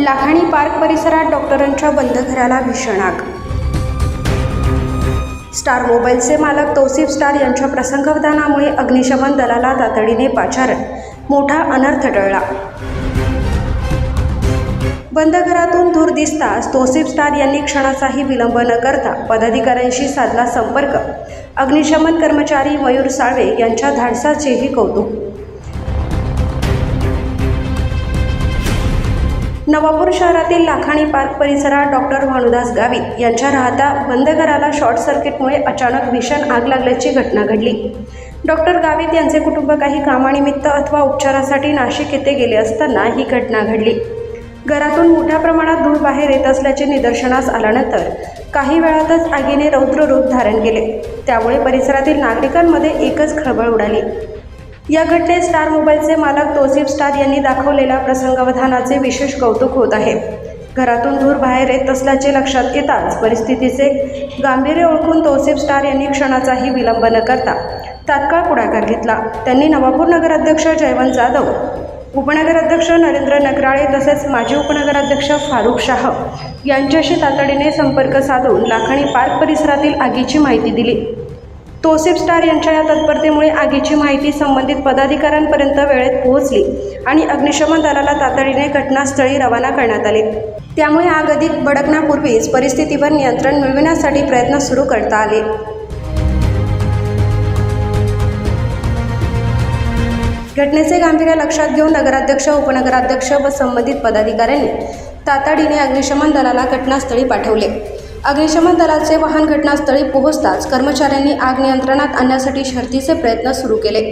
Lakhani park परिसरात डॉक्टरांच्या बंद घराला भीषण आग। स्टार मोबाईलचे मालक तौसिफ स्टार यांच्या प्रसंगावधानामुळे अग्निशमन दलाला तातडीने पाचारण, मोठा अनर्थ टळला। बंद घरातून धूर दिसताच तौसिफ स्टार यांनी क्षणाचाही विलंब न करता पदाधिकाऱ्यांशी साधला संपर्क। अग्निशमन कर्मचारी मयूर साळवे यांच्या धाडसाचेही कौतुक। नवापूर शहरातील लाखाणी पार्क परिसरात डॉक्टर भानुदास गावित यांच्या राहत्या बंद घराला शॉर्ट सर्किटमुळे अचानक भीषण आग लागल्याची घटना घडली। डॉक्टर गावित यांचे कुटुंब काही कामानिमित्त अथवा उपचारासाठी नाशिक येथे गेले असताना ही घटना घडली। घरातून मोठ्या प्रमाणात धूर बाहेर येत असल्याचे निदर्शनास आल्यानंतर काही वेळातच आगीने रौद्र रूप धारण केले। त्यामुळे परिसरातील नागरिकांमध्ये एकच खळबळ उडाली। या घटनेत स्टार मोबाईलचे मालक तौसिफ स्टार यांनी दाखवलेल्या प्रसंगावधानाचे विशेष कौतुक होत आहे। घरातून धूर बाहेर येत असल्याचे लक्षात येताच परिस्थितीचे गांभीर्य ओळखून तौसिफ स्टार यांनी क्षणाचाही विलंब न करता तात्काळ पुढाकार घेतला। त्यांनी नवापूर नगराध्यक्ष जयवंत जाधव, उपनगराध्यक्ष नरेंद्र नगराळे तसेच माजी उपनगराध्यक्ष फारुख शाह यांच्याशी तातडीने संपर्क साधून लाखाणी पार्क परिसरातील आगीची माहिती दिली। तौसिफ स्टार यांच्या या तत्परतेमुळे आगीची माहिती संबंधित पदाधिकाऱ्यांपर्यंत वेळेत पोहोचली आणि अग्निशमन दलाला तातडीने घटनास्थळी रवाना करण्यात आले। त्यामुळे आग अधिक भडकण्यापूर्वीच परिस्थितीवर नियंत्रण मिळविण्यासाठी प्रयत्न सुरू करता आले। घटनेचे गांभीर्य लक्षात घेऊन नगराध्यक्ष, उपनगराध्यक्ष व संबंधित पदाधिकाऱ्यांनी तातडीने अग्निशमन दलाला घटनास्थळी पाठवले। अग्निशमन दलाचे वाहन घटनास्थळी पोहोचताच कर्मचाऱ्यांनी आग नियंत्रणात आणण्यासाठी शर्थीचे प्रयत्न सुरू केले।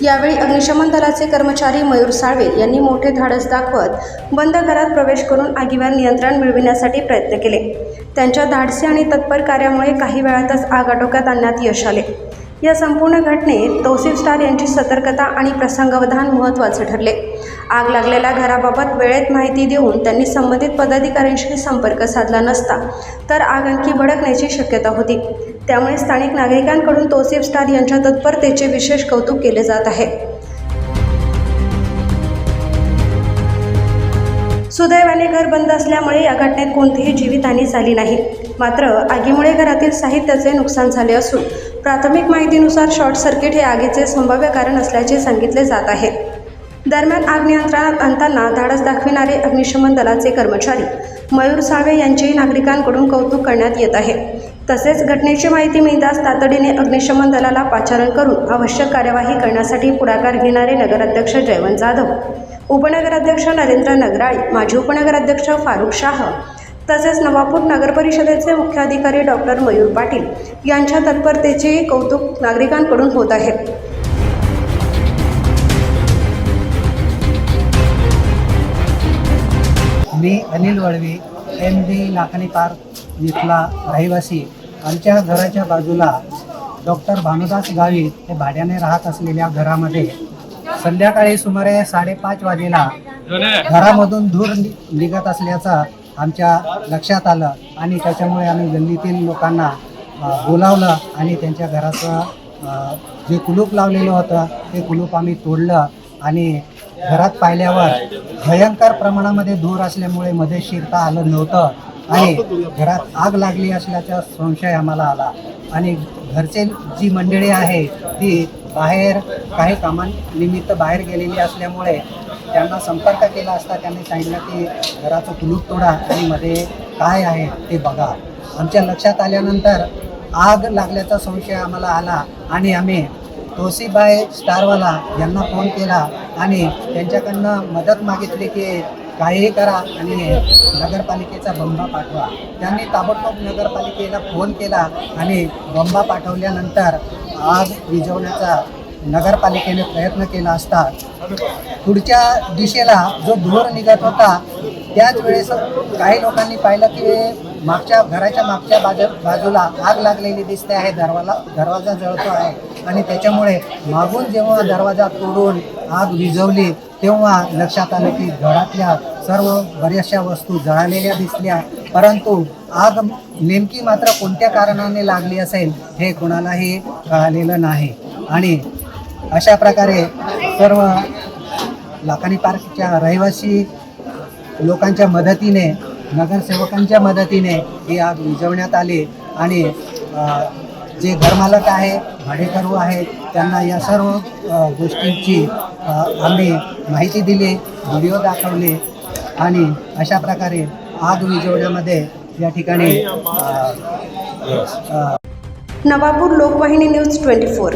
यावेळी अग्निशमन दलाचे कर्मचारी मयूर साळवे यांनी मोठे धाडस दाखवत बंद घरात प्रवेश करून आगीवर नियंत्रण मिळविण्यासाठी प्रयत्न केले। त्यांच्या धाडसी आणि तत्पर कार्यामुळे काही वेळातच आग आटोक्यात आणण्यात यश आले। या संपूर्ण घटनेत तौसिफ स्टार यांची सतर्कता आणि प्रसंगावधान महत्त्वाचे ठरले। आग लागलेल्या घराबाबत वेळेत माहिती देऊन त्यांनी संबंधित पदाधिकाऱ्यांशी संपर्क साधला नसता तर आग आणखी भडकण्याची शक्यता होती। त्यामुळे स्थानिक नागरिकांकडून तौसिफ स्टार यांच्या तत्परतेचे विशेष कौतुक केले जात आहे। सुदैवाने घर बंद असल्यामुळे या घटनेत कोणतीही जीवितहानी झाली नाही। मात्र आगीमुळे घरातील साहित्याचे नुकसान झाले असून प्राथमिक माहितीनुसार शॉर्ट सर्किट हे आगीचे संभाव्य कारण असल्याचे सांगितले जात आहे। दरम्यान आग नियंत्रणात आणताना धाडस दाखविणारे अग्निशमन दलाचे कर्मचारी मयूर साळवे यांचेही नागरिकांकडून कौतुक करण्यात येत आहे। तसेच घटनेची माहिती मिळताच तातडीने अग्निशमन दलाला पाचारण करून आवश्यक कार्यवाही करण्यासाठी पुढाकार घेणारे नगराध्यक्ष जयवंत जाधव, उपनगराध्यक्ष नरेंद्र नगराळे, माजी उपनगराध्यक्ष फारुख शाह तसेच नवापूर नगरपरिषदेचे मुख्याधिकारी डॉक्टर मयूर पाटील यांच्या तत्परतेचेही कौतुक नागरिकांकडून होत आहे। मी अनिल वळवी, MD लाखाणी पार्क इथला रहिवासी। आमच्या घराच्या बाजूला डॉक्टर भानुदास गावित हे भाड्याने राहत असलेल्या घरामध्ये संध्याकाळी सुमारे 5:30 वाजेला घरामधून धूर निघत असल्याचं आमच्या लक्षात आलं आणि त्याच्यामुळे आम्ही गल्लीतील लोकांना बोलावलं आणि त्यांच्या घराचं जे कुलूप लावलेलं होतं ते कुलूप आम्ही तोडलं आणि घरात पाहिल्यावर भयंकर प्रमाणामध्ये धूर असल्यामुळे मध्ये शिरता आलं नव्हतं आणि घरात आग लागली असल्याचा संशय आम्हाला आला आणि घरचे जी मंडळी आहे ती बाहेर काही कामानिमित्त बाहेर गेलेली असल्यामुळे त्यांना संपर्क केला असता त्यांनी सांगितलं की घराचं कुलूप तोडा आणि मध्ये काय आहे ते बघा। आमच्या लक्षात आल्यानंतर आग लागल्याचा संशय आम्हाला आला आणि आम्ही तौसिफ स्टारवाला यांना फोन केला आणि त्यांच्याकडनं मदत मागितली की काहीही करा आणि नगरपालिकेचा बंबा पाठवा। त्यांनी ताबडतोब नगरपालिकेला फोन केला आणि बंबा पाठवल्यानंतर आग विझवण्याचा नगरपालिकेने प्रयत्न केला असता पुढच्या दिशेला जो धूर निघत होता त्याच वेळेस काही लोकांनी पाहिलं की घराच्या मागच्या बाजूला आग लागलेली दिसते आहे, दरवाजा जळतो आहे आणि त्याच्यामुळे मागून जेव्हा दरवाजा तोडून आग विझवली तेव्हा लक्षात आलं की घरातल्या सर्व बऱ्याचशा वस्तू जळालेल्या दिसल्या, परंतु आग नेमकी मात्र कोणत्या कारणाने लागली असेल हे कोणालाही कळालेलं नाही। आणि अशा प्रकारे सर्व लाखाणी पार्कच्या रहिवासी लोकांच्या मदतीने, नगरसेवकांच्या मदतीने ही आग विझवण्यात आली आणि जे घरमालक आहे, भाडेकरू आहेत, त्यांना या सर्व गोष्टींची आम्ही माहिती दिली, व्हिडिओ दाखवले आणि अशा प्रकारे आग विझवण्यामध्ये या ठिकाणी नवापूर लोकवाहिनी न्यूज 24.